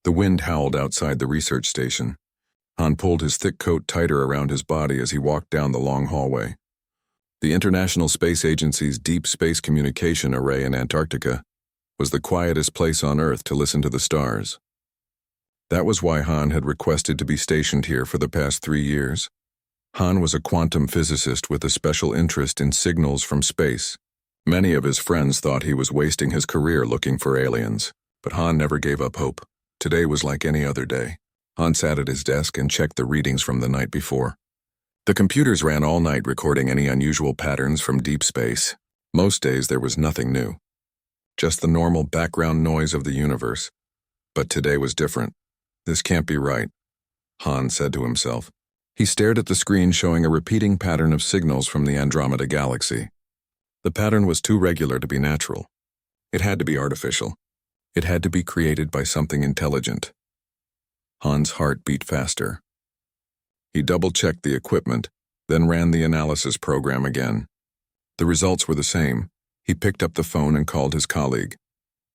The wind howled outside the research station. Han pulled his thick coat tighter around his body as he walked down the long hallway. The International Space Agency's Deep Space Communication Array in Antarctica was the quietest place on Earth to listen to the stars. That was why Han had requested to be stationed here for the past 3 years. Han was a quantum physicist with a special interest in signals from space. Many of his friends thought he was wasting his career looking for aliens, but Han never gave up hope. Today was like any other day. Han sat at his desk and checked the readings from the night before. The computers ran all night recording any unusual patterns from deep space. Most days there was nothing new. Just the normal background noise of the universe. But today was different. This can't be right, Han said to himself. He stared at the screen showing a repeating pattern of signals from the Andromeda galaxy. The pattern was too regular to be natural. It had to be artificial. It had to be created by something intelligent. Han's heart beat faster. He double-checked the equipment, then ran the analysis program again. The results were the same. He picked up the phone and called his colleague.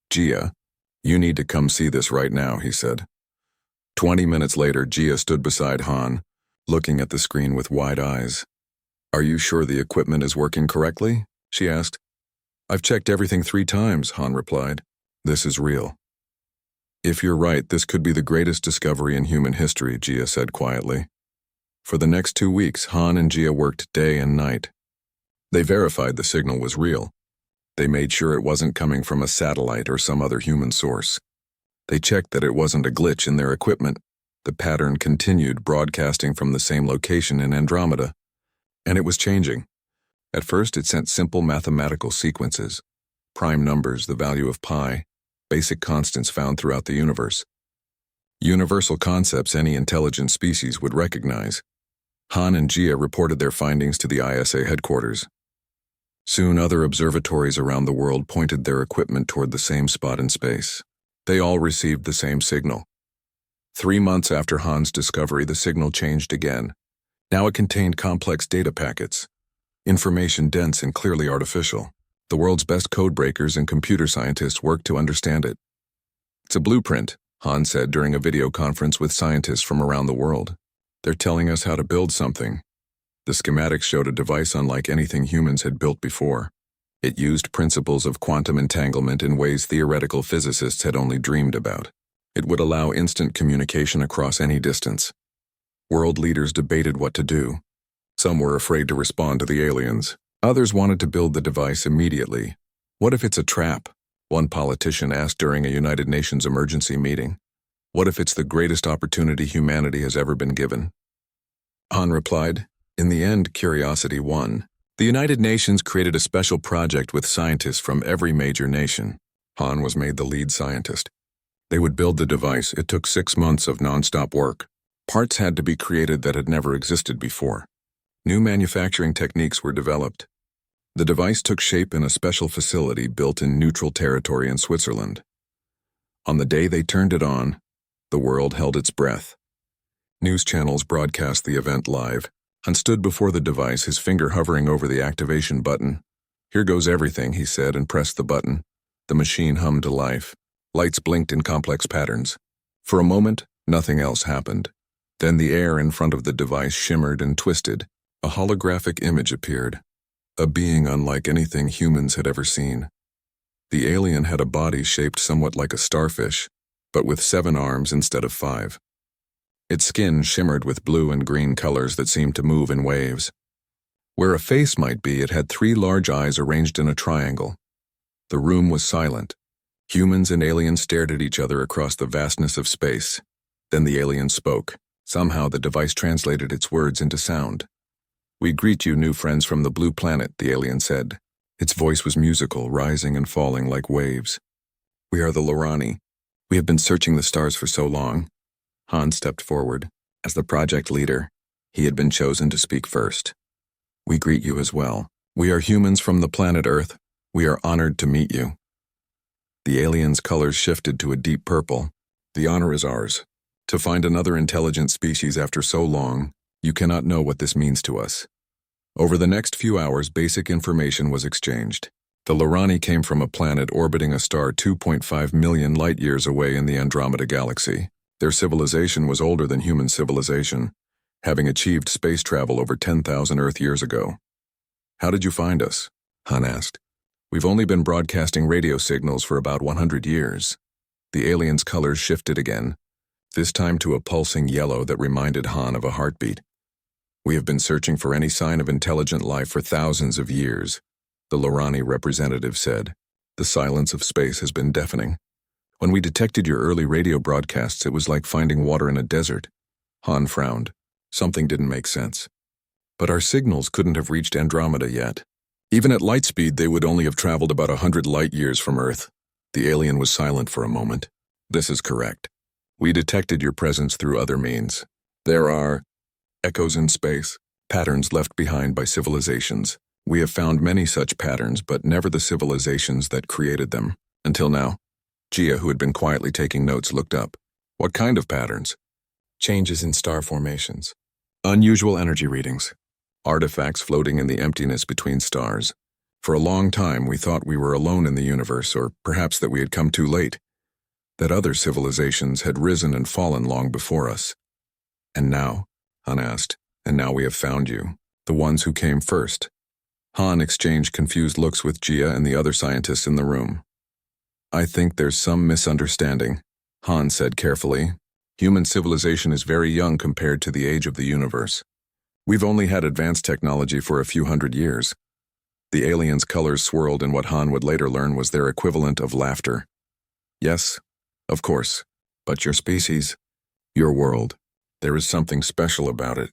Gia, you need to come see this right now, he said. 20 minutes later, Gia stood beside Han, looking at the screen with wide eyes. Are you sure the equipment is working correctly? She asked. I've checked everything 3 times, Han replied. This is real. If you're right, this could be the greatest discovery in human history, Gia said quietly. For the next 2 weeks, Han and Gia worked day and night. They verified the signal was real. They made sure it wasn't coming from a satellite or some other human source. They checked that it wasn't a glitch in their equipment. The pattern continued broadcasting from the same location in Andromeda, and it was changing. At first, it sent simple mathematical sequences, prime numbers, the value of pi, basic constants found throughout the universe. Universal concepts any intelligent species would recognize. Han and Gia reported their findings to the ISA headquarters. Soon, other observatories around the world pointed their equipment toward the same spot in space. They all received the same signal. 3 months after Han's discovery, the signal changed again. Now it contained complex data packets, information dense and clearly artificial. The world's best codebreakers and computer scientists worked to understand it. It's a blueprint, Han said during a video conference with scientists from around the world. They're telling us how to build something. The schematics showed a device unlike anything humans had built before. It used principles of quantum entanglement in ways theoretical physicists had only dreamed about. It would allow instant communication across any distance. World leaders debated what to do. Some were afraid to respond to the aliens. Others wanted to build the device immediately. What if it's a trap? One politician asked during a United Nations emergency meeting. What if it's the greatest opportunity humanity has ever been given? Han replied, in the end, curiosity won. The United Nations created a special project with scientists from every major nation. Han was made the lead scientist. They would build the device. It took 6 months of non-stop work. Parts had to be created that had never existed before. New manufacturing techniques were developed. The device took shape in a special facility built in neutral territory in Switzerland. On the day they turned it on, the world held its breath. News channels broadcast the event live. Han stood before the device, his finger hovering over the activation button. Here goes everything, he said, and pressed the button. The machine hummed to life. Lights blinked in complex patterns. For a moment, nothing else happened. Then the air in front of the device shimmered and twisted. A holographic image appeared. A being unlike anything humans had ever seen. The alien had a body shaped somewhat like a starfish, but with 7 arms instead of 5. Its skin shimmered with blue and green colors that seemed to move in waves. Where a face might be, it had 3 large eyes arranged in a triangle. The room was silent. Humans and aliens stared at each other across the vastness of space. Then the alien spoke. Somehow the device translated its words into sound. We greet you, new friends from the blue planet, the alien said. Its voice was musical, rising and falling like waves. We are the Lorani. We have been searching the stars for so long. Han stepped forward. As the project leader, he had been chosen to speak first. We greet you as well. We are humans from the planet Earth. We are honored to meet you. The alien's colors shifted to a deep purple. The honor is ours. To find another intelligent species after so long, you cannot know what this means to us. Over the next few hours, basic information was exchanged. The Lorani came from a planet orbiting a star 2.5 million light-years away in the Andromeda Galaxy. Their civilization was older than human civilization, having achieved space travel over 10,000 Earth years ago. "How did you find us?" Han asked. "We've only been broadcasting radio signals for about 100 years. The aliens' colors shifted again, this time to a pulsing yellow that reminded Han of a heartbeat. "We have been searching for any sign of intelligent life for thousands of years," the Lorani representative said. "The silence of space has been deafening. When we detected your early radio broadcasts, it was like finding water in a desert." Han frowned. Something didn't make sense. "But our signals couldn't have reached Andromeda yet. Even at light speed, they would only have traveled about 100 light-years from Earth." The alien was silent for a moment. "This is correct. We detected your presence through other means. There are echoes in space, patterns left behind by civilizations. We have found many such patterns, but never the civilizations that created them. Until now." Gia, who had been quietly taking notes, looked up. "What kind of patterns?" "Changes in star formations. Unusual energy readings. Artifacts floating in the emptiness between stars. For a long time, we thought we were alone in the universe, or perhaps that we had come too late. That other civilizations had risen and fallen long before us." "And now?" Han asked. "And now we have found you, the ones who came first." Han exchanged confused looks with Gia and the other scientists in the room. "I think there's some misunderstanding," Han said carefully. "Human civilization is very young compared to the age of the universe. We've only had advanced technology for a few hundred years." The aliens' colors swirled in what Han would later learn was their equivalent of laughter. "Yes, of course. But your species, your world, there is something special about it.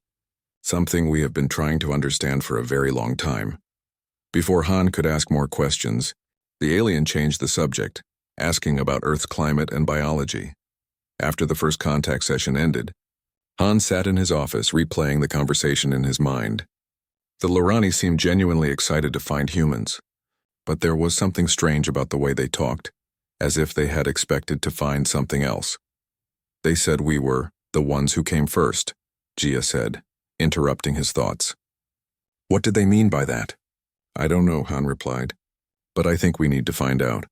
Something we have been trying to understand for a very long time." Before Han could ask more questions, the alien changed the subject, asking about Earth's climate and biology. After the first contact session ended, Han sat in his office replaying the conversation in his mind. The Lorani seemed genuinely excited to find humans, but there was something strange about the way they talked, as if they had expected to find something else. "They said we were the ones who came first," Gia said, interrupting his thoughts. "What did they mean by that?" "I don't know," Han replied, "but I think we need to find out."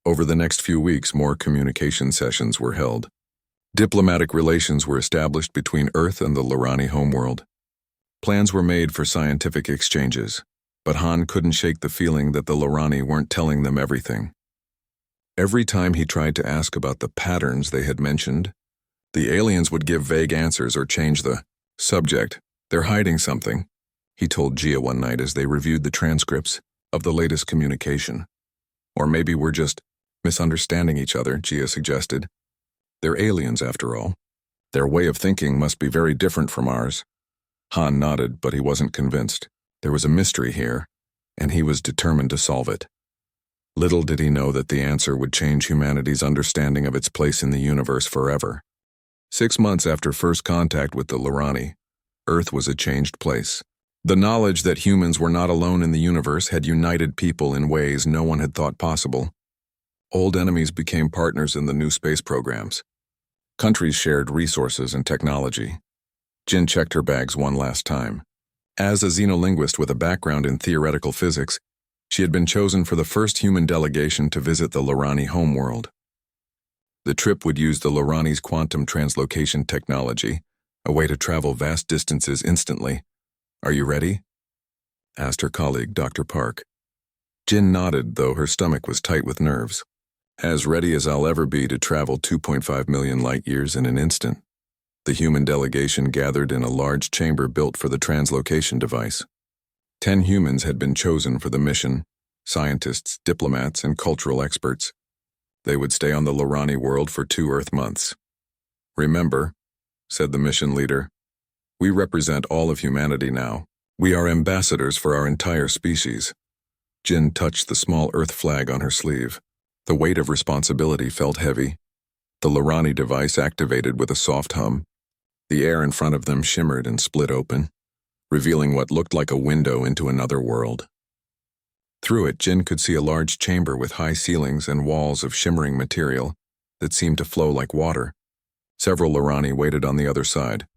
Over the next few weeks, more communication sessions were held. Diplomatic relations were established between Earth and the Lorani homeworld. Plans were made for scientific exchanges, but Han couldn't shake the feeling that the Lorani weren't telling them everything. Every time he tried to ask about the patterns they had mentioned, the aliens would give vague answers or change the subject. "They're hiding something," he told Gia one night as they reviewed the transcripts of the latest communication. "Or maybe we're just misunderstanding each other," Gia suggested. "They're aliens, after all. Their way of thinking must be very different from ours." Han nodded, but he wasn't convinced. There was a mystery here, and he was determined to solve it. Little did he know that the answer would change humanity's understanding of its place in the universe forever. 6 months after first contact with the Lorani, Earth was a changed place. The knowledge that humans were not alone in the universe had united people in ways no one had thought possible. Old enemies became partners in the new space programs. Countries shared resources and technology. Jin checked her bags one last time. As a xenolinguist with a background in theoretical physics, she had been chosen for the first human delegation to visit the Lorani homeworld. The trip would use the Lorani's quantum translocation technology, a way to travel vast distances instantly. "Are you ready?" asked her colleague, Dr. Park. Jin nodded, though her stomach was tight with nerves. "As ready as I'll ever be to travel 2.5 million light-years in an instant." The human delegation gathered in a large chamber built for the translocation device. 10 humans had been chosen for the mission: scientists, diplomats, and cultural experts. They would stay on the Lorani world for 2 Earth months. "Remember," said the mission leader, "we represent all of humanity now. We are ambassadors for our entire species." Jin touched the small Earth flag on her sleeve. The weight of responsibility felt heavy. The Lorani device activated with a soft hum. The air in front of them shimmered and split open, revealing what looked like a window into another world. Through it, Jin could see a large chamber with high ceilings and walls of shimmering material that seemed to flow like water. Several Lorani waited on the other side.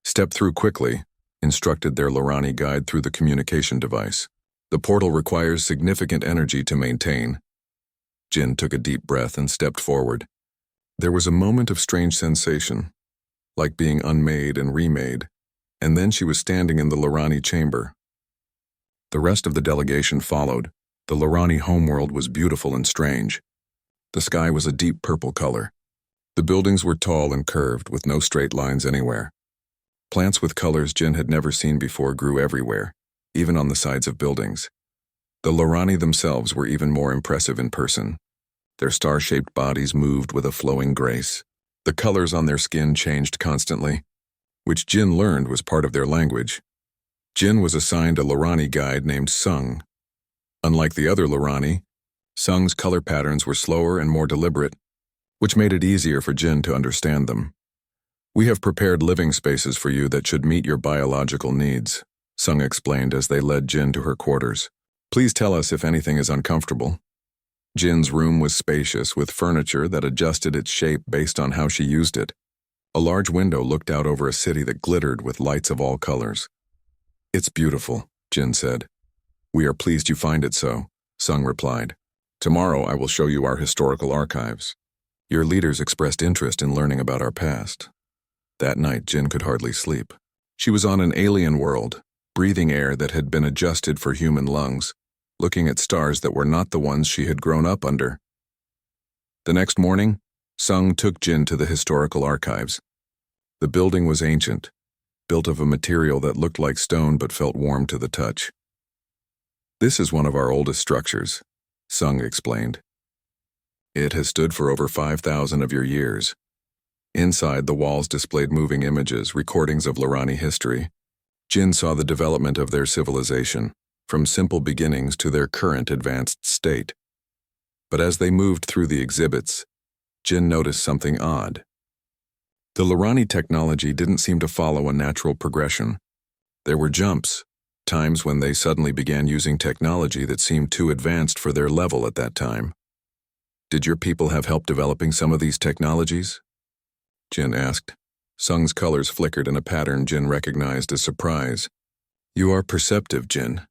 "Step through quickly," instructed their Lorani guide through the communication device. The portal requires significant energy to maintain. Jin took a deep breath and stepped forward. There was a moment of strange sensation, like being unmade and remade, and then she was standing in the Lorani chamber. The rest of the delegation followed. The Lorani homeworld was beautiful and strange. The sky was a deep purple color. The buildings were tall and curved, with no straight lines anywhere. Plants with colors Jin had never seen before grew everywhere, even on the sides of buildings. The Lorani themselves were even more impressive in person. Their star-shaped bodies moved with a flowing grace. The colors on their skin changed constantly, which Jin learned was part of their language. Jin was assigned a Lorani guide named Sung. Unlike the other Lorani, Sung's color patterns were slower and more deliberate, which made it easier for Jin to understand them. "We have prepared living spaces for you that should meet your biological needs," Sung explained as they led Jin to her quarters. "Please tell us if anything is uncomfortable." Jin's room was spacious, with furniture that adjusted its shape based on how she used it. A large window looked out over a city that glittered with lights of all colors. "It's beautiful," Jin said. "We are pleased you find it so," Sung replied. "Tomorrow I will show you our historical archives. Your leaders expressed interest in learning about our past." That night, Jin could hardly sleep. She was on an alien world, breathing air that had been adjusted for human lungs, looking at stars that were not the ones she had grown up under. The next morning, Sung took Jin to the historical archives. The building was ancient, built of a material that looked like stone but felt warm to the touch. "This is one of our oldest structures," Sung explained. "It has stood for over 5,000 of your years." Inside, the walls displayed moving images, recordings of Lorani history. Jin saw the development of their civilization, from simple beginnings to their current advanced state. But as they moved through the exhibits, Jin noticed something odd. The Lorani technology didn't seem to follow a natural progression. There were jumps, times when they suddenly began using technology that seemed too advanced for their level at that time. "Did your people have help developing some of these technologies?" Jin asked. Sung's colors flickered in a pattern Jin recognized as surprise. "You are perceptive, Jin.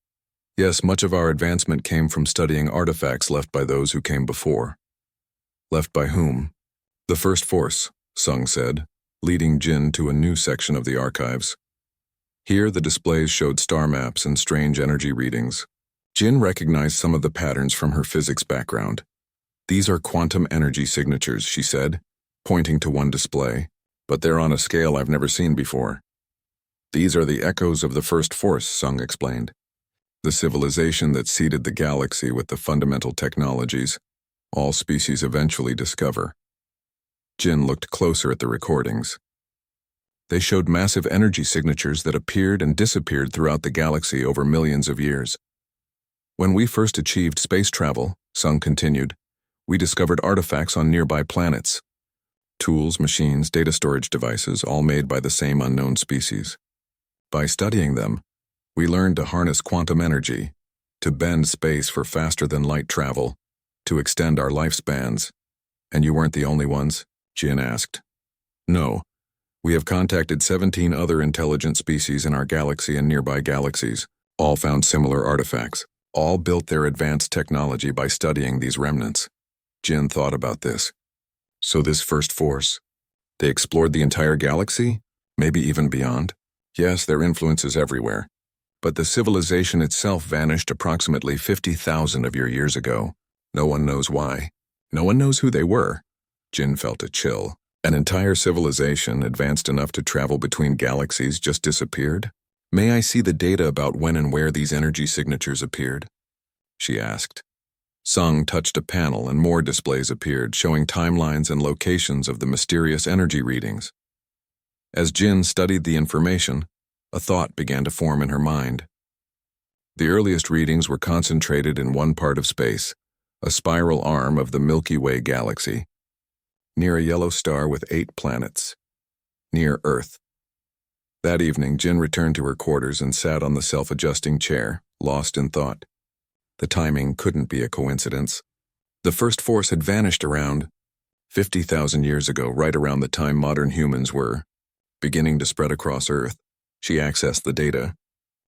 Yes, much of our advancement came from studying artifacts left by those who came before." "Left by whom?" "The First Force," Sung said, leading Jin to a new section of the archives. Here the displays showed star maps and strange energy readings. Jin recognized some of the patterns from her physics background. "These are quantum energy signatures," she said, pointing to one display, "but they're on a scale I've never seen before." "These are the echoes of the First Force," Sung explained. "The civilization that seeded the galaxy with the fundamental technologies all species eventually discover." Jin looked closer at the recordings. They showed massive energy signatures that appeared and disappeared throughout the galaxy over millions of years. "When we first achieved space travel," Sung continued, "we discovered artifacts on nearby planets. Tools, machines, data storage devices, all made by the same unknown species. By studying them, we learned to harness quantum energy, to bend space for faster-than-light travel, to extend our lifespans." "And you weren't the only ones?" Jin asked. "No. We have contacted 17 other intelligent species in our galaxy and nearby galaxies. All found similar artifacts. All built their advanced technology by studying these remnants." Jin thought about this. "So this First Force, they explored the entire galaxy? Maybe even beyond?" "Yes, their influence is everywhere. But the civilization itself vanished approximately 50,000 of your years ago. No one knows why. No one knows who they were." Jin felt a chill. An entire civilization, advanced enough to travel between galaxies, just disappeared? "May I see the data about when and where these energy signatures appeared?" she asked. Sung touched a panel and more displays appeared, showing timelines and locations of the mysterious energy readings. As Jin studied the information, a thought began to form in her mind. The earliest readings were concentrated in one part of space, a spiral arm of the Milky Way galaxy, near a yellow star with 8 planets, near Earth. That evening, Jin returned to her quarters and sat on the self-adjusting chair, lost in thought. The timing couldn't be a coincidence. The First Force had vanished around 50,000 years ago, right around the time modern humans were beginning to spread across Earth. She accessed the data.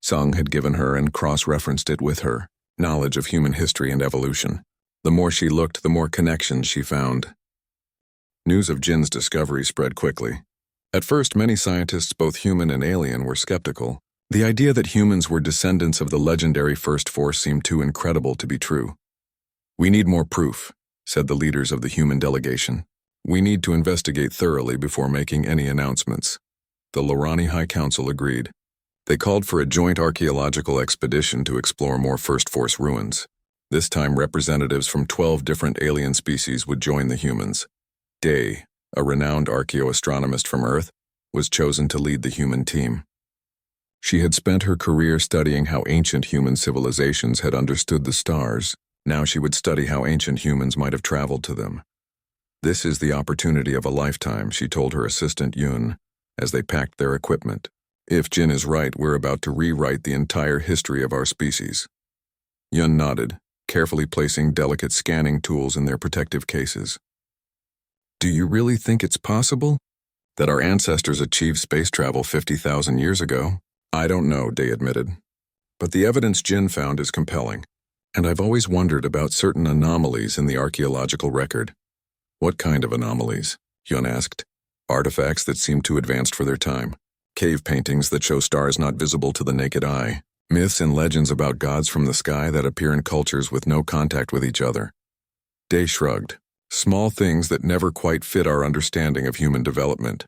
Sung had given her and cross-referenced it with her knowledge of human history and evolution. The more she looked, the more connections she found. News of Jin's discovery spread quickly. At first, many scientists, both human and alien, were skeptical. The idea that humans were descendants of the legendary First Force seemed too incredible to be true. "We need more proof," said the leaders of the human delegation. "We need to investigate thoroughly before making any announcements." The Lorani High Council agreed. They called for a joint archaeological expedition to explore more First Force ruins. This time, representatives from 12 different alien species would join the humans. Day, a renowned archaeoastronomist from Earth, was chosen to lead the human team. She had spent her career studying how ancient human civilizations had understood the stars. Now she would study how ancient humans might have traveled to them. "This is the opportunity of a lifetime," she told her assistant Yun, as they packed their equipment. "If Jin is right, we're about to rewrite the entire history of our species." Yun nodded, carefully placing delicate scanning tools in their protective cases. "Do you really think it's possible that our ancestors achieved space travel 50,000 years ago?" "I don't know," Day admitted. "But the evidence Jin found is compelling, and I've always wondered about certain anomalies in the archaeological record." "What kind of anomalies?" Yun asked. "Artifacts that seem too advanced for their time. Cave paintings that show stars not visible to the naked eye. Myths and legends about gods from the sky that appear in cultures with no contact with each other." Day shrugged. "Small things that never quite fit our understanding of human development."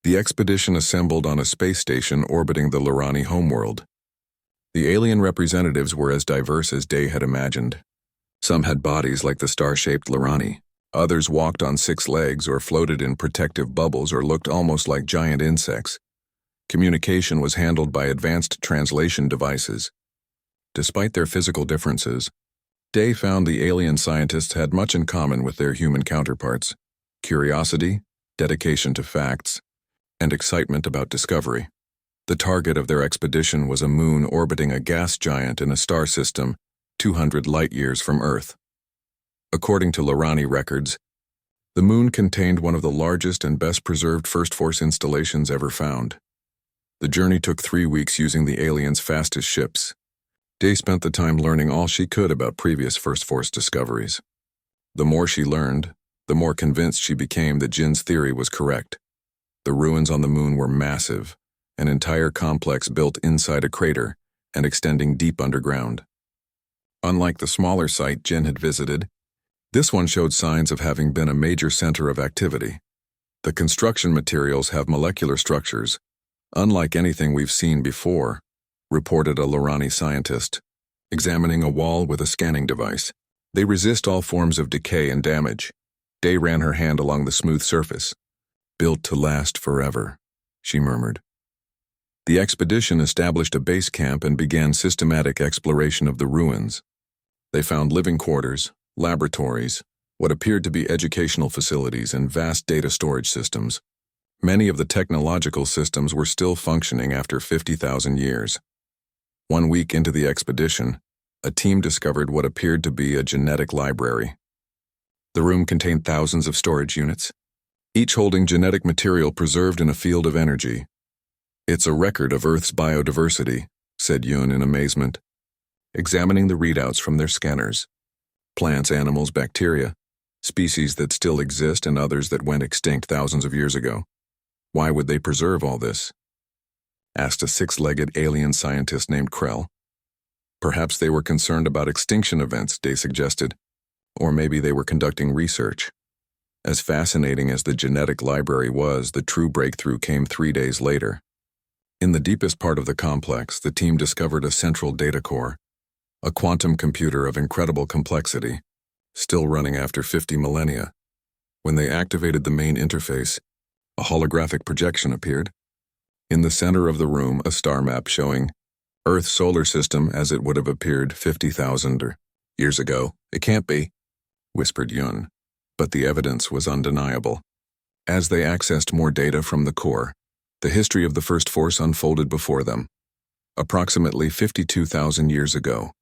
The expedition assembled on a space station orbiting the Lorani homeworld. The alien representatives were as diverse as Day had imagined. Some had bodies like the star-shaped Lorani. Others walked on 6 legs or floated in protective bubbles or looked almost like giant insects. Communication was handled by advanced translation devices. Despite their physical differences, Day found the alien scientists had much in common with their human counterparts: curiosity, dedication to facts, and excitement about discovery. The target of their expedition was a moon orbiting a gas giant in a star system 200 light-years from Earth. According to Lorani records, the moon contained one of the largest and best-preserved First Force installations ever found. The journey took 3 weeks using the aliens' fastest ships. Day spent the time learning all she could about previous First Force discoveries. The more she learned, the more convinced she became that Jin's theory was correct. The ruins on the moon were massive, an entire complex built inside a crater and extending deep underground. Unlike the smaller site Jin had visited, this one showed signs of having been a major center of activity. The construction materials have molecular structures, unlike anything we've seen before, reported a Lorani scientist, examining a wall with a scanning device. They resist all forms of decay and damage. Day ran her hand along the smooth surface. "Built to last forever," she murmured. The expedition established a base camp and began systematic exploration of the ruins. They found living quarters, laboratories, what appeared to be educational facilities, and vast data storage systems. Many of the technological systems were still functioning after 50,000 years. 1 week into the expedition, a team discovered what appeared to be a genetic library. The room contained thousands of storage units, each holding genetic material preserved in a field of energy. "It's a record of Earth's biodiversity," said Yun in amazement, examining the readouts from their scanners. Plants, animals, bacteria, species that still exist and others that went extinct thousands of years ago. "Why would they preserve all this?" asked a 6-legged alien scientist named Krell. "Perhaps they were concerned about extinction events," Day suggested. "Or maybe they were conducting research." As fascinating as the genetic library was, the true breakthrough came 3 days later. In the deepest part of the complex, the team discovered a central data core, a quantum computer of incredible complexity, still running after 50 millennia. When they activated the main interface, a holographic projection appeared. In the center of the room, a star map showing Earth's solar system as it would have appeared 50,000 years ago. "It can't be," whispered Yun. But the evidence was undeniable. As they accessed more data from the core, the history of the First Force unfolded before them. Approximately 52,000 years ago,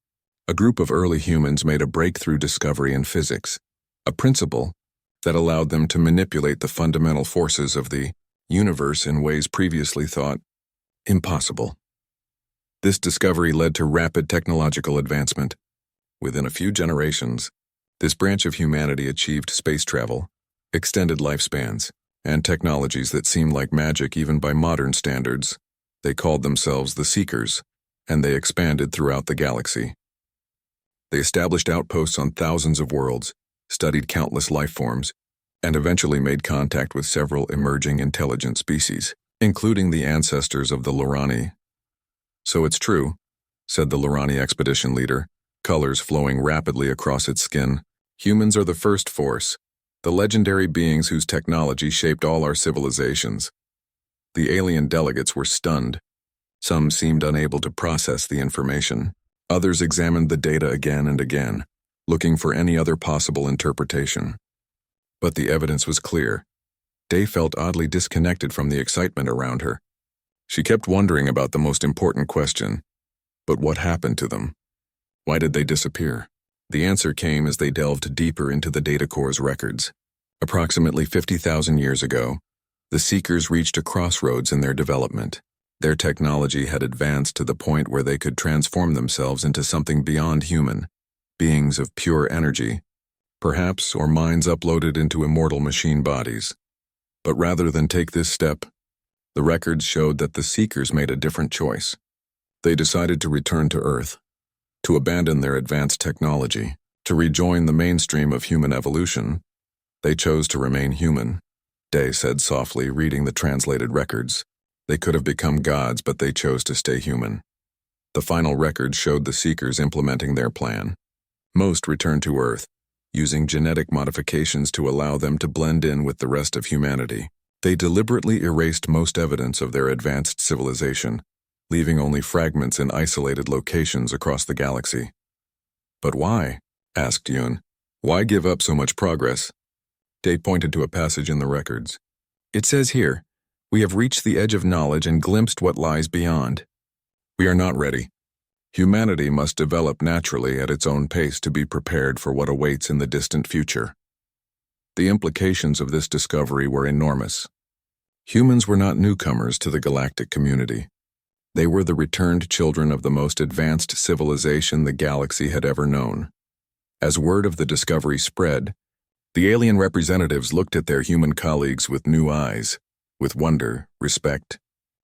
a group of early humans made a breakthrough discovery in physics, a principle that allowed them to manipulate the fundamental forces of the universe in ways previously thought impossible. This discovery led to rapid technological advancement. Within a few generations, this branch of humanity achieved space travel, extended lifespans, and technologies that seemed like magic even by modern standards. They called themselves the Seekers, and they expanded throughout the galaxy. They established outposts on thousands of worlds, studied countless life forms, and eventually made contact with several emerging intelligent species, including the ancestors of the Lorani. "So it's true," said the Lorani expedition leader, colors flowing rapidly across its skin. "Humans are the first force, the legendary beings whose technology shaped all our civilizations." The alien delegates were stunned. Some seemed unable to process the information. Others examined the data again and again, looking for any other possible interpretation. But the evidence was clear. Day felt oddly disconnected from the excitement around her. She kept wondering about the most important question. But what happened to them? Why did they disappear? The answer came as they delved deeper into the data core's records. Approximately 50,000 years ago, the Seekers reached a crossroads in their development. Their technology had advanced to the point where they could transform themselves into something beyond human, beings of pure energy, perhaps, or minds uploaded into immortal machine bodies. But rather than take this step, the records showed that the Seekers made a different choice. They decided to return to Earth, to abandon their advanced technology, to rejoin the mainstream of human evolution. They chose to remain human, Day said softly, reading the translated records. They could have become gods, but they chose to stay human. The final records showed the Seekers implementing their plan. Most returned to Earth, using genetic modifications to allow them to blend in with the rest of humanity. They deliberately erased most evidence of their advanced civilization, leaving only fragments in isolated locations across the galaxy. "But why?" asked Yun. "Why give up so much progress?" Day pointed to a passage in the records. "It says here, 'We have reached the edge of knowledge and glimpsed what lies beyond.' We are not ready. Humanity must develop naturally at its own pace to be prepared for what awaits in the distant future." The implications of this discovery were enormous. Humans were not newcomers to the galactic community. They were the returned children of the most advanced civilization the galaxy had ever known. As word of the discovery spread, the alien representatives looked at their human colleagues with new eyes, with wonder, respect,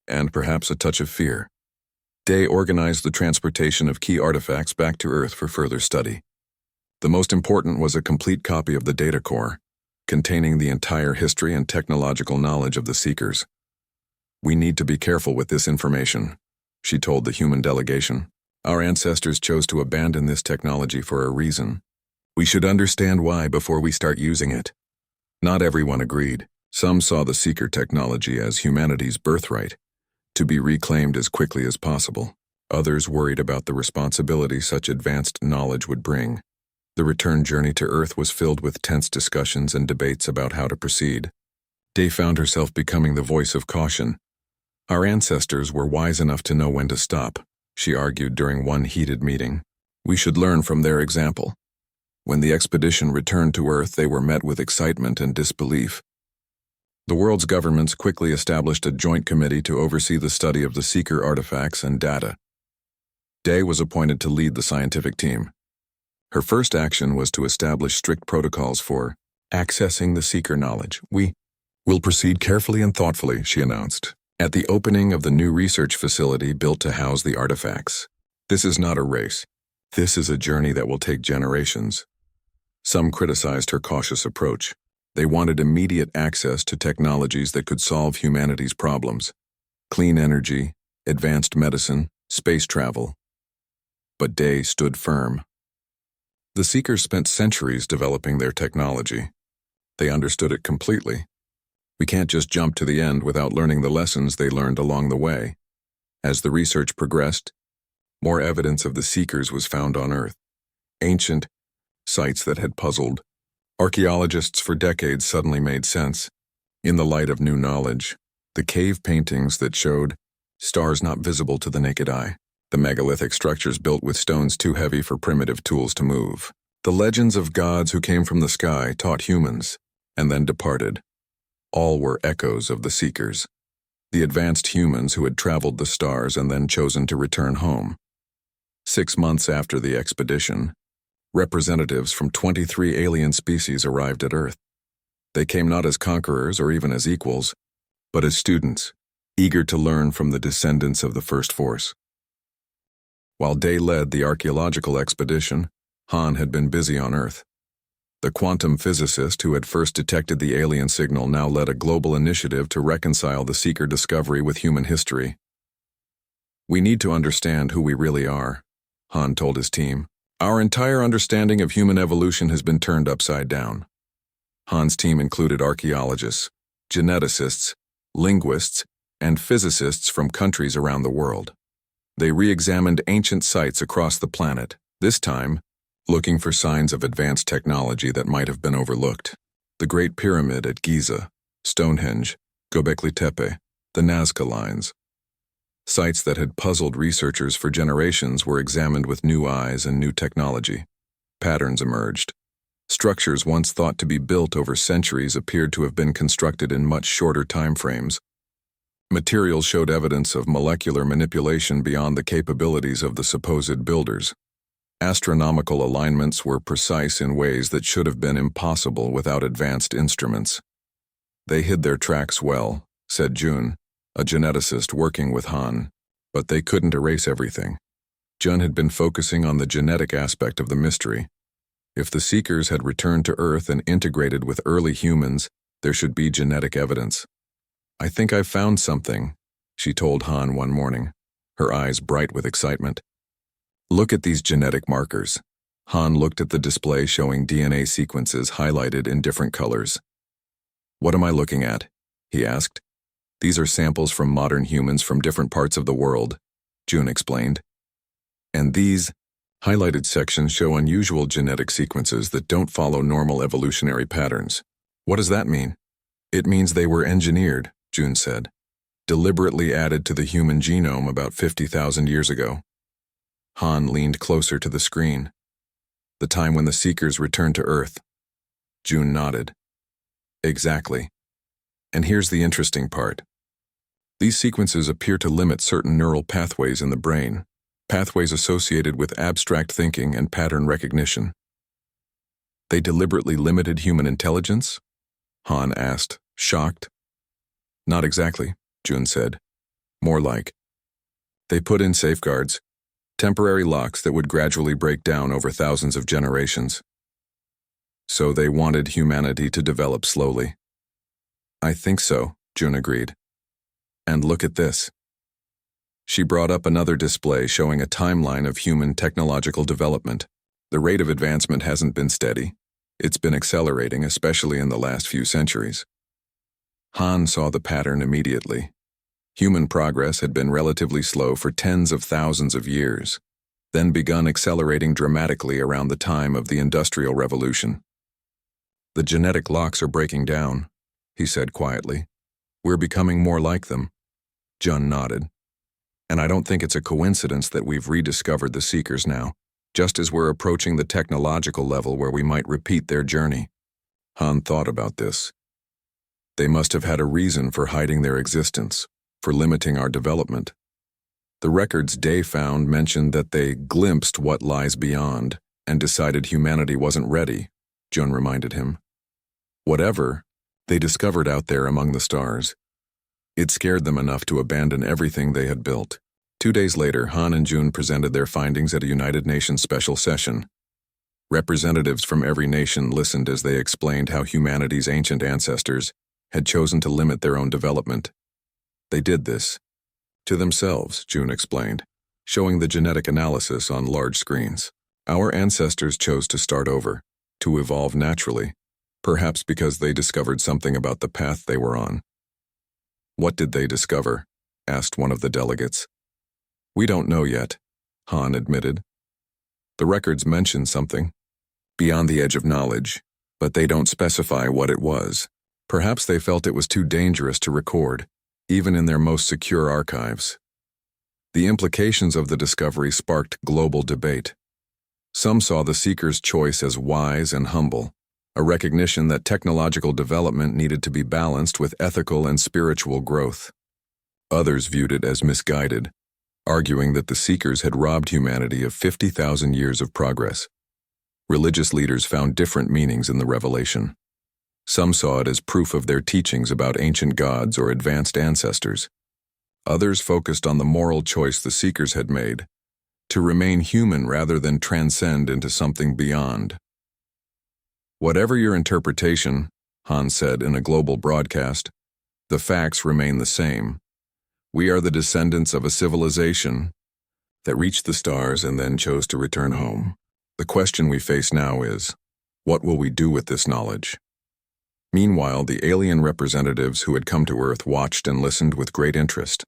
and perhaps a touch of fear. Day organized the transportation of key artifacts back to Earth for further study. The most important was a complete copy of the data core, containing the entire history and technological knowledge of the Seekers. "We need to be careful with this information," she told the human delegation. "Our ancestors chose to abandon this technology for a reason. We should understand why before we start using it." Not everyone agreed. Some saw the Seeker technology as humanity's birthright, to be reclaimed as quickly as possible. Others worried about the responsibility such advanced knowledge would bring. The return journey to Earth was filled with tense discussions and debates about how to proceed. Day found herself becoming the voice of caution. "Our ancestors were wise enough to know when to stop," she argued during one heated meeting. "We should learn from their example." When the expedition returned to Earth, they were met with excitement and disbelief. The world's governments quickly established a joint committee to oversee the study of the Seeker artifacts and data. Day was appointed to lead the scientific team. Her first action was to establish strict protocols for accessing the Seeker knowledge. "We will proceed carefully and thoughtfully," she announced, "at the opening of the new research facility built to house the artifacts. This is not a race. This is a journey that will take generations." Some criticized her cautious approach. They wanted immediate access to technologies that could solve humanity's problems: clean energy, advanced medicine, space travel. But Day stood firm. The Seekers spent centuries developing their technology. They understood it completely. We can't just jump to the end without learning the lessons they learned along the way. As the research progressed, more evidence of the Seekers was found on Earth. Ancient sites that had puzzled archaeologists for decades suddenly made sense. In the light of new knowledge, the cave paintings that showed stars not visible to the naked eye, the megalithic structures built with stones too heavy for primitive tools to move, the legends of gods who came from the sky, taught humans, and then departed. All were echoes of the Seekers. the advanced humans who had traveled the stars and then chosen to return home. 6 months after the expedition, representatives from 23 alien species arrived at Earth. They came not as conquerors or even as equals, but as students, eager to learn from the descendants of the First Force. While Day led the archaeological expedition, Han had been busy on Earth. The quantum physicist who had first detected the alien signal now led a global initiative to reconcile the Seeker discovery with human history. "We need to understand who we really are," Han told his team. "Our entire understanding of human evolution has been turned upside down." Han's team included archaeologists, geneticists, linguists, and physicists from countries around the world. They re-examined ancient sites across the planet, this time looking for signs of advanced technology that might have been overlooked. The Great Pyramid at Giza, Stonehenge, Göbekli Tepe, the Nazca Lines. Sites that had puzzled researchers for generations were examined with new eyes and new technology. Patterns emerged. Structures once thought to be built over centuries appeared to have been constructed in much shorter time frames. Materials showed evidence of molecular manipulation beyond the capabilities of the supposed builders. Astronomical alignments were precise in ways that should have been impossible without advanced instruments. "They hid their tracks well," said Jun, a geneticist working with Han, "but they couldn't erase everything." Jun had been focusing on the genetic aspect of the mystery. If the Seekers had returned to Earth and integrated with early humans, there should be genetic evidence. "I think I've found something," she told Han one morning, her eyes bright with excitement. "Look at these genetic markers." Han looked at the display showing DNA sequences highlighted in different colors. "What am I looking at?" he asked. "These are samples from modern humans from different parts of the world," Jun explained. "And these highlighted sections show unusual genetic sequences that don't follow normal evolutionary patterns." "What does that mean?" "It means they were engineered," Jun said. "Deliberately added to the human genome about 50,000 years ago." Han leaned closer to the screen. "The time when the Seekers returned to Earth." Jun nodded. "Exactly. And here's the interesting part. These sequences appear to limit certain neural pathways in the brain, pathways associated with abstract thinking and pattern recognition." "They deliberately limited human intelligence?" Han asked, shocked. "Not exactly," Jun said. "More like, they put in safeguards, temporary locks that would gradually break down over thousands of generations. So they wanted humanity to develop slowly." "I think so," Jun agreed. "And look at this." She brought up another display showing a timeline of human technological development. The rate of advancement hasn't been steady. It's been accelerating, especially in the last few centuries. Han saw the pattern immediately. Human progress had been relatively slow for tens of thousands of years, then begun accelerating dramatically around the time of the Industrial Revolution. "The genetic locks are breaking down," he said quietly. "We're becoming more like them." Jun nodded. "And I don't think it's a coincidence that we've rediscovered the Seekers now, just as we're approaching the technological level where we might repeat their journey." Han thought about this. They must have had a reason for hiding their existence, for limiting our development. The records Day found mentioned that they glimpsed what lies beyond and decided humanity wasn't ready, Jun reminded him. Whatever they discovered out there among the stars, it scared them enough to abandon everything they had built. 2 days later, Han and Jun presented their findings at a United Nations special session. Representatives from every nation listened as they explained how humanity's ancient ancestors had chosen to limit their own development. They did this to themselves, Jun explained, showing the genetic analysis on large screens. Our ancestors chose to start over, to evolve naturally, perhaps because they discovered something about the path they were on. "What did they discover?" asked one of the delegates. "We don't know yet," Han admitted. "The records mention something, beyond the edge of knowledge, but they don't specify what it was. Perhaps they felt it was too dangerous to record, even in their most secure archives." The implications of the discovery sparked global debate. Some saw the Seekers' choice as wise and humble, a recognition that technological development needed to be balanced with ethical and spiritual growth. Others viewed it as misguided, arguing that the Seekers had robbed humanity of 50,000 years of progress. Religious leaders found different meanings in the revelation. Some saw it as proof of their teachings about ancient gods or advanced ancestors. Others focused on the moral choice the Seekers had made, to remain human rather than transcend into something beyond. Whatever your interpretation, Han said in a global broadcast, the facts remain the same. We are the descendants of a civilization that reached the stars and then chose to return home. The question we face now is, what will we do with this knowledge? Meanwhile, the alien representatives who had come to Earth watched and listened with great interest.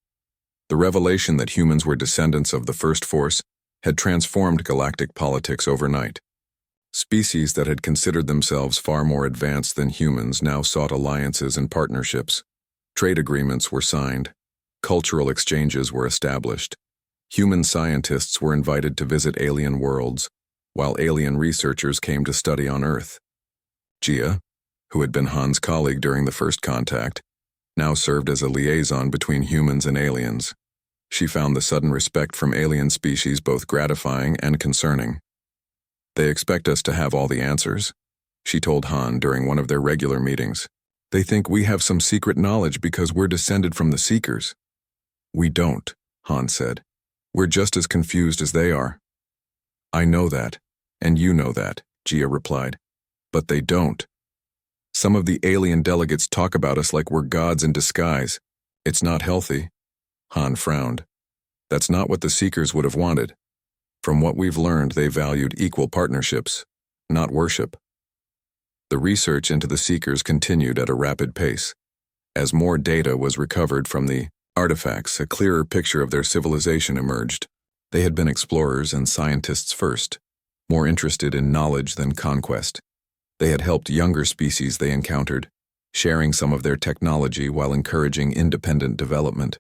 The revelation that humans were descendants of the First Force had transformed galactic politics overnight. Species that had considered themselves far more advanced than humans now sought alliances and partnerships. Trade agreements were signed. Cultural exchanges were established. Human scientists were invited to visit alien worlds, while alien researchers came to study on Earth. Gia, who had been Han's colleague during the first contact, now served as a liaison between humans and aliens. She found the sudden respect from alien species both gratifying and concerning. They expect us to have all the answers, she told Han during one of their regular meetings. They think we have some secret knowledge because we're descended from the Seekers. We don't, Han said. We're just as confused as they are. I know that, and you know that, Gia replied. But they don't. Some of the alien delegates talk about us like we're gods in disguise. It's not healthy. Han frowned. That's not what the Seekers would have wanted. From what we've learned, they valued equal partnerships, not worship. The research into the Seekers continued at a rapid pace. As more data was recovered from the artifacts, a clearer picture of their civilization emerged. They had been explorers and scientists first, more interested in knowledge than conquest. They had helped younger species they encountered, sharing some of their technology while encouraging independent development.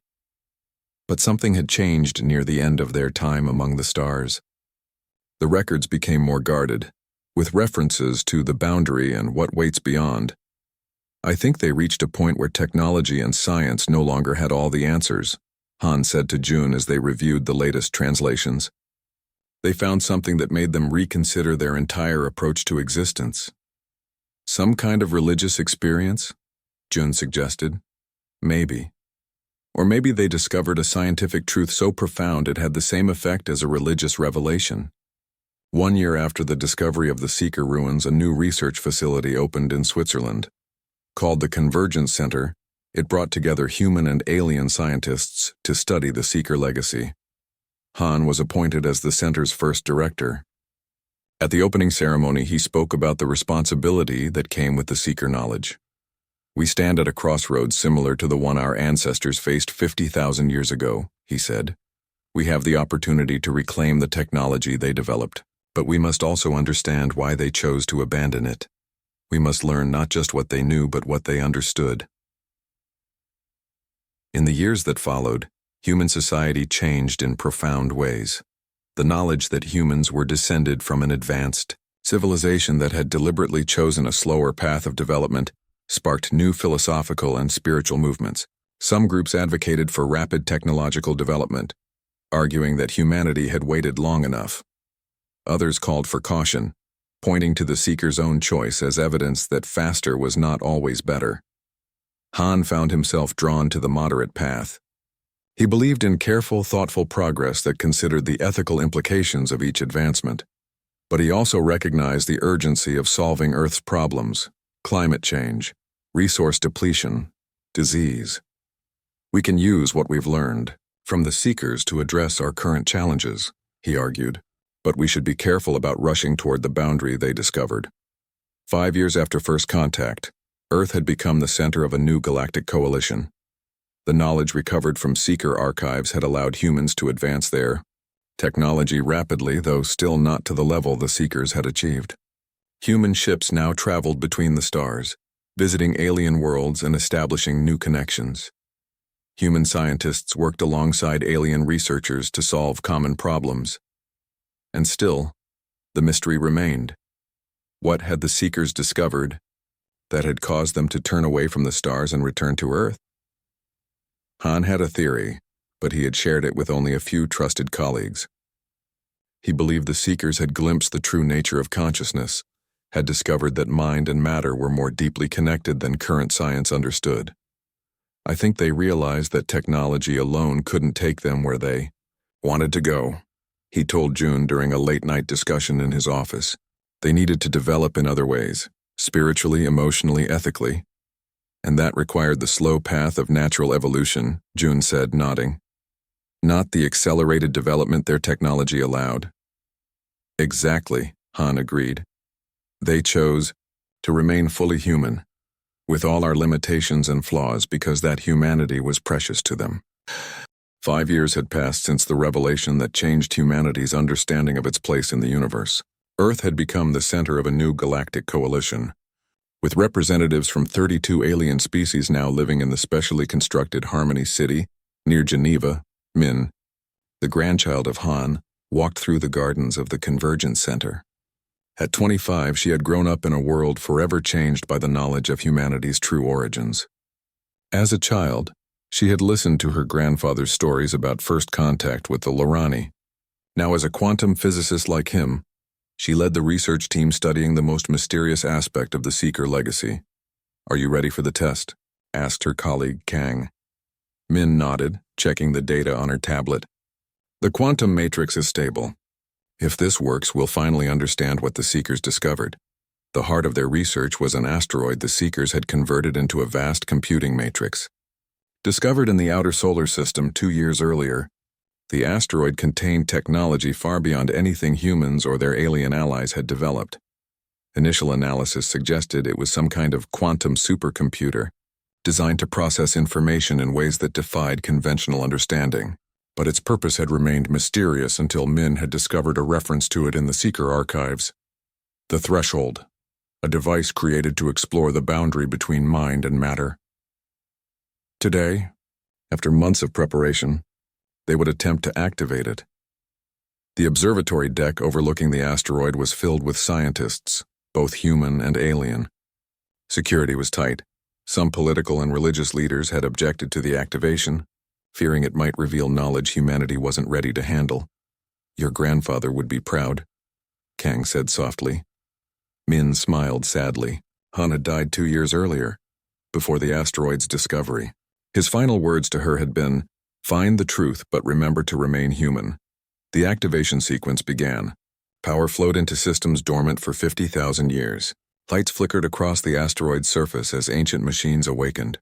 But something had changed near the end of their time among the stars. The records became more guarded, with references to the boundary and what waits beyond. I think they reached a point where technology and science no longer had all the answers, Han said to June as they reviewed the latest translations. They found something that made them reconsider their entire approach to existence. Some kind of religious experience? June suggested. Maybe. Or maybe they discovered a scientific truth so profound it had the same effect as a religious revelation. 1 year after the discovery of the Seeker ruins, a new research facility opened in Switzerland. Called the Convergence Center, it brought together human and alien scientists to study the Seeker legacy. Han was appointed as the center's first director. At the opening ceremony, he spoke about the responsibility that came with the Seeker knowledge. We stand at a crossroads similar to the one our ancestors faced 50,000 years ago, he said. We have the opportunity to reclaim the technology they developed, but we must also understand why they chose to abandon it. We must learn not just what they knew, but what they understood. In the years that followed, human society changed in profound ways. The knowledge that humans were descended from an advanced civilization that had deliberately chosen a slower path of development sparked new philosophical and spiritual movements. Some groups advocated for rapid technological development, arguing that humanity had waited long enough. Others called for caution, pointing to the Seeker's own choice as evidence that faster was not always better. Han found himself drawn to the moderate path. He believed in careful, thoughtful progress that considered the ethical implications of each advancement. But he also recognized the urgency of solving Earth's problems: climate change, resource depletion, disease. We can use what we've learned from the Seekers to address our current challenges, he argued, but we should be careful about rushing toward the boundary they discovered. 5 years after first contact, Earth had become the center of a new galactic coalition. The knowledge recovered from Seeker archives had allowed humans to advance their technology rapidly, though still not to the level the Seekers had achieved. Human ships now traveled between the stars, visiting alien worlds and establishing new connections. Human scientists worked alongside alien researchers to solve common problems. And still, the mystery remained. What had the Seekers discovered that had caused them to turn away from the stars and return to Earth? Han had a theory, but he had shared it with only a few trusted colleagues. He believed the Seekers had glimpsed the true nature of consciousness, had discovered that mind and matter were more deeply connected than current science understood. I think they realized that technology alone couldn't take them where they wanted to go, he told June during a late-night discussion in his office. They needed to develop in other ways, spiritually, emotionally, ethically. And that required the slow path of natural evolution, June said, nodding. Not the accelerated development their technology allowed. Exactly, Han agreed. They chose to remain fully human, with all our limitations and flaws, because that humanity was precious to them. 5 years had passed since the revelation that changed humanity's understanding of its place in the universe. Earth had become the center of a new galactic coalition, with representatives from 32 alien species now living in the specially constructed Harmony City, near Geneva. Min, the grandchild of Han, walked through the gardens of the Convergence Center. At 25, she had grown up in a world forever changed by the knowledge of humanity's true origins. As a child, she had listened to her grandfather's stories about first contact with the Lorani. Now, as a quantum physicist like him, she led the research team studying the most mysterious aspect of the Seeker legacy. "Are you ready for the test?" asked her colleague Kang. Min nodded, checking the data on her tablet. "The quantum matrix is stable. If this works, we'll finally understand what the Seekers discovered." The heart of their research was an asteroid the Seekers had converted into a vast computing matrix. Discovered in the outer solar system 2 years earlier, the asteroid contained technology far beyond anything humans or their alien allies had developed. Initial analysis suggested it was some kind of quantum supercomputer, designed to process information in ways that defied conventional understanding. But its purpose had remained mysterious until Min had discovered a reference to it in the Seeker archives. The Threshold, a device created to explore the boundary between mind and matter. Today, after months of preparation, they would attempt to activate it. The observatory deck overlooking the asteroid was filled with scientists, both human and alien. Security was tight. Some political and religious leaders had objected to the activation, fearing it might reveal knowledge humanity wasn't ready to handle. "Your grandfather would be proud," Kang said softly. Min smiled sadly. Han had died 2 years earlier, before the asteroid's discovery. His final words to her had been, "Find the truth, but remember to remain human." The activation sequence began. Power flowed into systems dormant for 50,000 years. Lights flickered across the asteroid's surface as ancient machines awakened.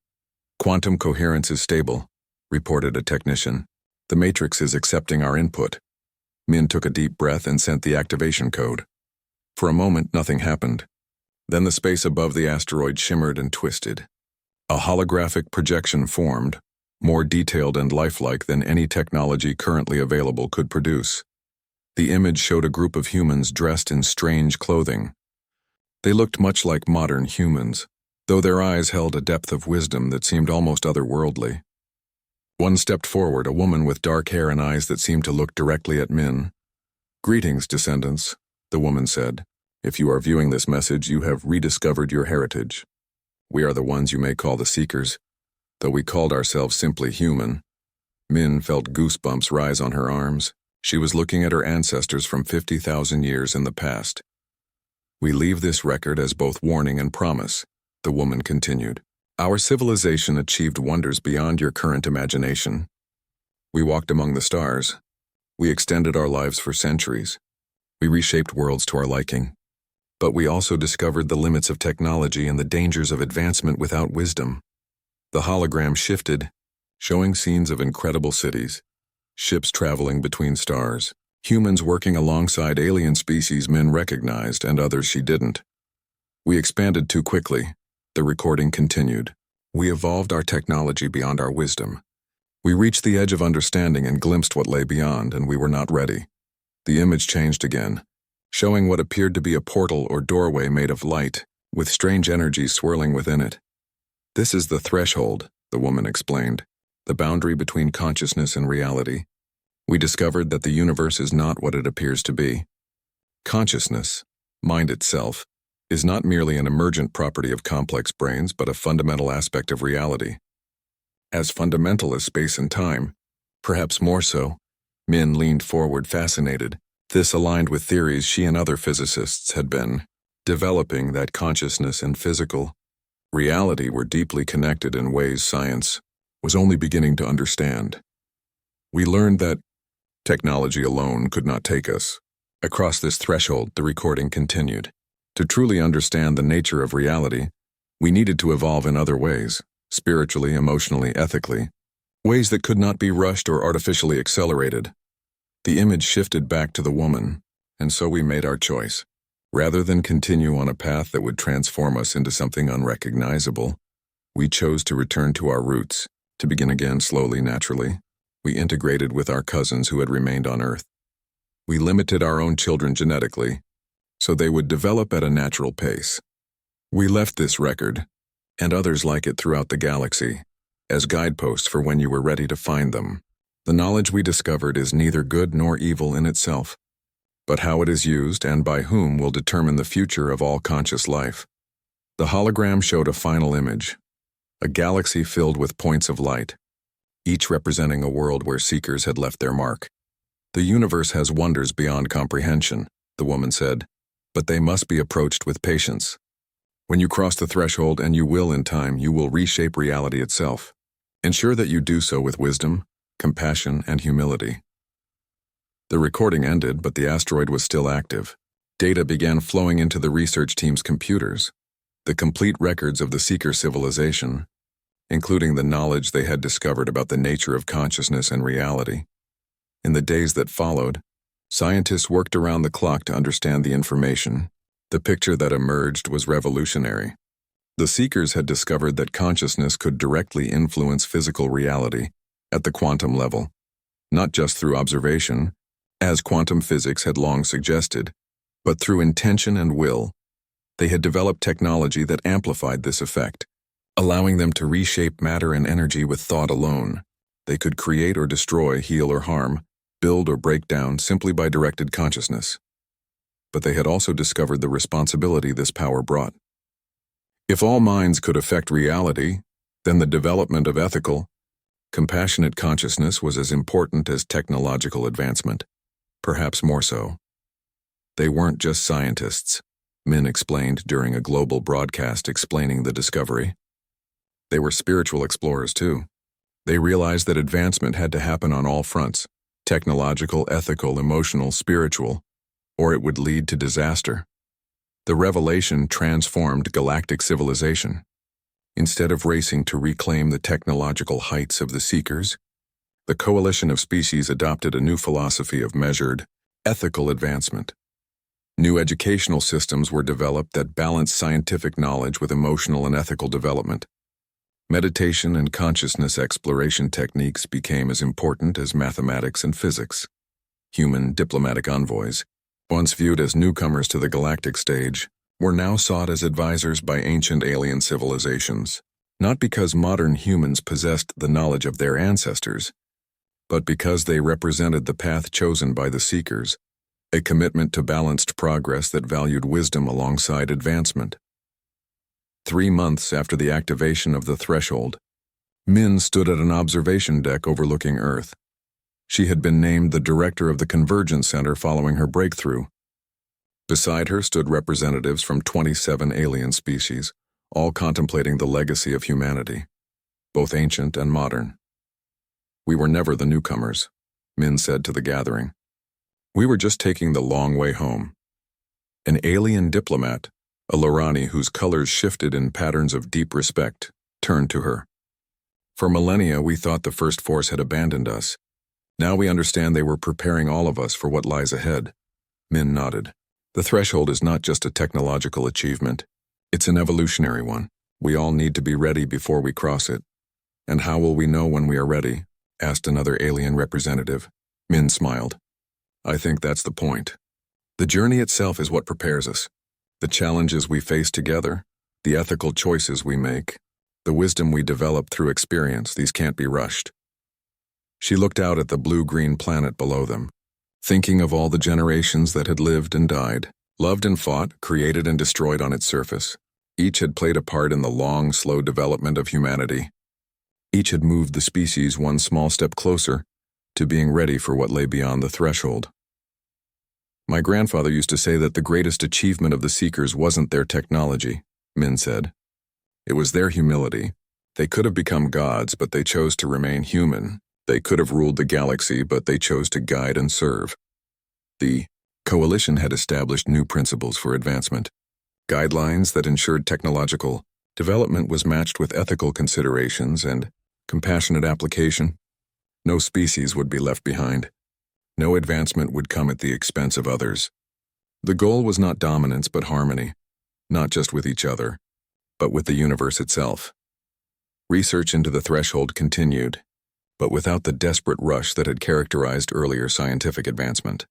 "Quantum coherence is stable," reported a technician. "The matrix is accepting our input." Min took a deep breath and sent the activation code. For a moment, nothing happened. Then the space above the asteroid shimmered and twisted. A holographic projection formed, more detailed and lifelike than any technology currently available could produce. The image showed a group of humans dressed in strange clothing. They looked much like modern humans, though their eyes held a depth of wisdom that seemed almost otherworldly. One stepped forward, a woman with dark hair and eyes that seemed to look directly at Min. "Greetings, descendants," the woman said. "If you are viewing this message, you have rediscovered your heritage. We are the ones you may call the Seekers, though we called ourselves simply human." Min felt goosebumps rise on her arms. She was looking at her ancestors from 50,000 years in the past. "We leave this record as both warning and promise," the woman continued. "Our civilization achieved wonders beyond your current imagination. We walked among the stars. We extended our lives for centuries. We reshaped worlds to our liking. But we also discovered the limits of technology and the dangers of advancement without wisdom." The hologram shifted, showing scenes of incredible cities, ships traveling between stars, humans working alongside alien species Min recognized and others she didn't. "We expanded too quickly," the recording continued. "We evolved our technology beyond our wisdom. We reached the edge of understanding and glimpsed what lay beyond, and we were not ready." The image changed again, showing what appeared to be a portal or doorway made of light, with strange energies swirling within it. "This is the threshold," the woman explained, "the boundary between consciousness and reality. We discovered that the universe is not what it appears to be. Consciousness, mind itself, is not merely an emergent property of complex brains, but a fundamental aspect of reality. as fundamental as space and time, perhaps more so. Min leaned forward, fascinated. This aligned with theories she and other physicists had been developing, that consciousness and physical reality were deeply connected in ways science was only beginning to understand. We learned that technology alone could not take us across this threshold. The recording continued. To truly understand the nature of reality, we needed to evolve in other ways, spiritually, emotionally, ethically, ways that could not be rushed or artificially accelerated. The image shifted back to the woman, and so we made our choice. Rather than continue on a path that would transform us into something unrecognizable, we chose to return to our roots, to begin again slowly, naturally. We integrated with our cousins who had remained on Earth. We limited our own children genetically, so they would develop at a natural pace. We left this record, and others like it throughout the galaxy, as guideposts for when you were ready to find them. The knowledge we discovered is neither good nor evil in itself, but how it is used and by whom will determine the future of all conscious life. The hologram showed a final image, a galaxy filled with points of light, each representing a world where seekers had left their mark. The universe has wonders beyond comprehension, the woman said, but they must be approached with patience. When you cross the threshold, and you will in time, you will reshape reality itself. Ensure that you do so with wisdom, compassion, and humility. The recording ended, but the asteroid was still active. Data began flowing into the research team's computers, the complete records of the seeker civilization, including the knowledge they had discovered about the nature of consciousness and reality. In the days that followed, scientists worked around the clock to understand the information. The picture that emerged was revolutionary. The seekers had discovered that consciousness could directly influence physical reality at the quantum level, not just through observation, as quantum physics had long suggested, but through intention and will. They had developed technology that amplified this effect, allowing them to reshape matter and energy with thought alone. They could create or destroy, heal or harm, build or break down simply by directed consciousness. But they had also discovered the responsibility this power brought. If all minds could affect reality, then the development of ethical, compassionate consciousness was as important as technological advancement, perhaps more so. They weren't just scientists, Min explained during a global broadcast explaining the discovery. They were spiritual explorers too. They realized that advancement had to happen on all fronts, technological, ethical, emotional, spiritual, or it would lead to disaster. The revelation transformed galactic civilization. Instead of racing to reclaim the technological heights of the seekers, the coalition of species adopted a new philosophy of measured, ethical advancement. New educational systems were developed that balanced scientific knowledge with emotional and ethical development. Meditation and consciousness exploration techniques became as important as mathematics and physics. Human diplomatic envoys, once viewed as newcomers to the galactic stage, were now sought as advisors by ancient alien civilizations, not because modern humans possessed the knowledge of their ancestors, but because they represented the path chosen by the seekers, a commitment to balanced progress that valued wisdom alongside advancement. 3 months after the activation of the threshold, Min stood at an observation deck overlooking Earth. She had been named the director of the Convergence Center following her breakthrough. Beside her stood representatives from 27 alien species, all contemplating the legacy of humanity, both ancient and modern. "We were never the newcomers," Min said to the gathering. "We were just taking the long way home." An alien diplomat, a Lorani whose colors shifted in patterns of deep respect, turned to her. "For millennia we thought the First Force had abandoned us. Now we understand they were preparing all of us for what lies ahead." Min nodded. "The threshold is not just a technological achievement. It's an evolutionary one. We all need to be ready before we cross it." "And how will we know when we are ready?" asked another alien representative. Min smiled. "I think that's the point. The journey itself is what prepares us. The challenges we face together, the ethical choices we make, the wisdom we develop through experience, these can't be rushed." She looked out at the blue-green planet below them, thinking of all the generations that had lived and died, loved and fought, created and destroyed on its surface. Each had played a part in the long, slow development of humanity. Each had moved the species one small step closer to being ready for what lay beyond the threshold. My grandfather used to say that the greatest achievement of the Seekers wasn't their technology, Min said. It was their humility. They could have become gods, but they chose to remain human. They could have ruled the galaxy, but they chose to guide and serve. The coalition had established new principles for advancement. Guidelines that ensured technological development was matched with ethical considerations and compassionate application. No species would be left behind. No advancement would come at the expense of others. The goal was not dominance but harmony, not just with each other, but with the universe itself. Research into the threshold continued, but without the desperate rush that had characterized earlier scientific advancement.